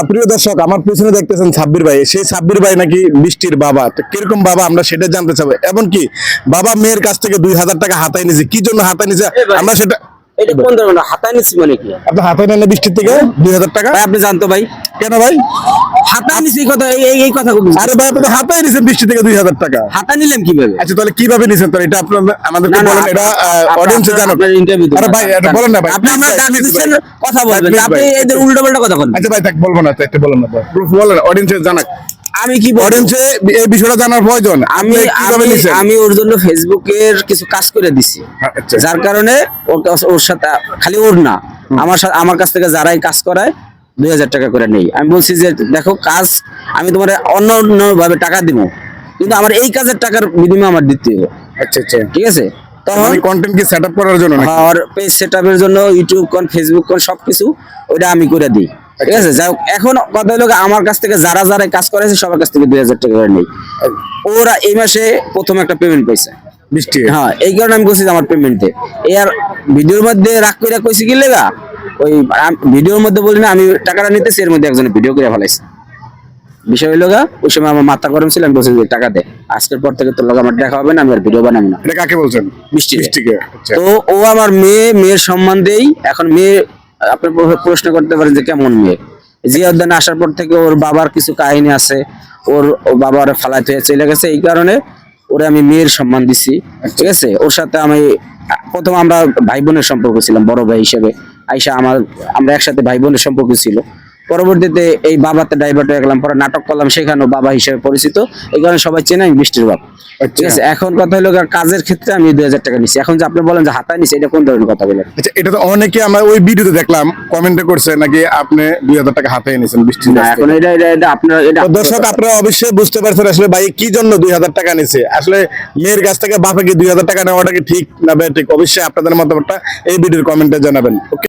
প্রিয় দর্শক, আমার পিছনে দেখতেছেন সাব্বির ভাই। সেই সাব্বির ভাই নাকি বৃষ্টির বাবা। তো কিরকম বাবা আমরা সেটা জানতে চাবো। এমনকি বাবা মেয়ের কাছ থেকে 2000 টাকা হাতায় নিয়েছে। কি জন্য হাতায় নিয়েছে আমরা সেটা, এটা কোন ধরনের হাতায় নিচ্ছি মানে কি? আপনি হাতায় নেন বৃষ্টির থেকে 2000 টাকা? ভাই আপনি জানতো ভাই কেন ভাই? হাতায় নিচ্ছি এই কথা এই কথা বলছি। আরে ভাই, আপনি তো হাতায় নিয়েছেন বৃষ্টি থেকে 2000 টাকা। হাতা নিলেন কিভাবে? আচ্ছা তাহলে কিভাবে নিয়েছেন? তো এটা আপনার আমাদেরকে বলেন, এটা অডিয়েন্সে জানুক। ইন্টারভিউ আরে ভাই এটা বলেন না ভাই, আপনি আমার please ডাক ভাই, দিচ্ছেন, please ভাই। কথা বলবেন please আপনি ভাই, এদের উল্টোপাল্টা কথা বলবেন। আচ্ছা ভাই থাক, বলবো না তো, একটু বলেন না ভাই। বলেন, অডিয়েন্সে জানাক। আমি কি বলবো? অডিয়েন্সে এই বিষয়টা জানার প্রয়োজন। আমি আপনি কিভাবে আমি নিছেন? আমি ওর জন্য ফেসবুকের কিছু কাজ করে দিছি, আচ্ছা। যার কারণে ওর সাথে খালি ওর না, আমার কাছ থেকে যারাই কাজ করায় 2000 টাকা করে নেই। আমি বলছি যে দেখো কাজ আমি তোমার অন্য অন্য ভাবে টাকা দিব, কিন্তু আমার এই কাজের টাকার বিনিময়ে আমার দিতে হবে। আচ্ছা আচ্ছা, ঠিক আছে? তখন মানে কন্টেন্ট কি সেটআপ করার জন্য নাকি? আর পেজ সেটআপের জন্য ইউটিউব কোন ফেসবুক কোন সবকিছু ওটা আমি করে দিই। ঠিক আছে? যাই হোক, এখন কথা হলো আমার কাছ থেকে যারা যারা কাজ করেছে সবার কাছ থেকে 2000 টাকা করে নেই। ওরা এই মাসে প্রথম একটা পেমেন্ট পাইছে বৃষ্টি। হ্যাঁ, এই কারণে আমি বলছি যে আমার পেমেন্টে এই আর ভিডিওর মধ্যে রাগ করে কইছি কি লেগা, ওই ভিডিওর মধ্যে বলি না আমি টাকাটা নিতেছি, এর মধ্যে একজনে ভিডিও করে ফেলাইছে। বিষয় হইলো ওই সময় আমার মাথা গরম ছিল, আমি বলছি যে টাকা দে, আজকের পর থেকে তোর লগে আমার দেখা হবে না, আমি আর ভিডিও বানাবো না। এটা কাকে বলছেন? বৃষ্টিকে। বৃষ্টিকে। আচ্ছা। তো ও আমার মেয়ের সম্মান দেই। এখন মেয়ে আপনি প্রশ্ন করতে পারেন যে কেমন মেয়ে। জিয়া উদ্যানে আসার পর থেকে ওর বাবার কিছু কাহিনী আছে, ওর বাবার ফালাইতে হয়ে চলে গেছে, এই কারণে ওরে আমি মেয়ের সম্মান দিছি। ঠিক আছে? ওর সাথে আমি প্রথম আমরা ভাই বোনের সম্পর্ক ছিলাম, বড় ভাই হিসেবে আইসা আমরা একসাথে ভাই বোনের সম্পর্ক ছিল। পরবর্তীতে এই বাবাতে ডাইভার্ট হয়ে গেলাম, পরে নাটক করলাম, সেখানেও বাবা হিসেবে পরিচিত, এই কারণে সবাই চেনে আমি বৃষ্টির বাপ। ঠিক আছে? এখন কথা হলো কাজের ক্ষেত্রে আমি 2000 টাকা নিচ্ছি। এখন যে আপনি বলেন যে হাতায় নিচ্ছি, এটা কোন ধরনের কথা বলেন? আচ্ছা, এটা তো অনেকে আমরা ওই ভিডিওতে দেখলাম কমেন্টে করছে নাকি আপনি 2000 টাকা হাতে এনেছেন বৃষ্টি। না, এখন এটা আপনার দর্শক আপনারা অবশ্যই বুঝতে পারছেন আসলে ভাই কি জন্য 2000 টাকা নিছে। আসলে মেয়ের কাছ থেকে বাপে কি 2000 টাকা নেওয়াটা কি ঠিক না ঠিক? অবশ্যই আপনাদের মতামতটা এই ভিডিওর কমেন্টে জানাবেন। ওকে।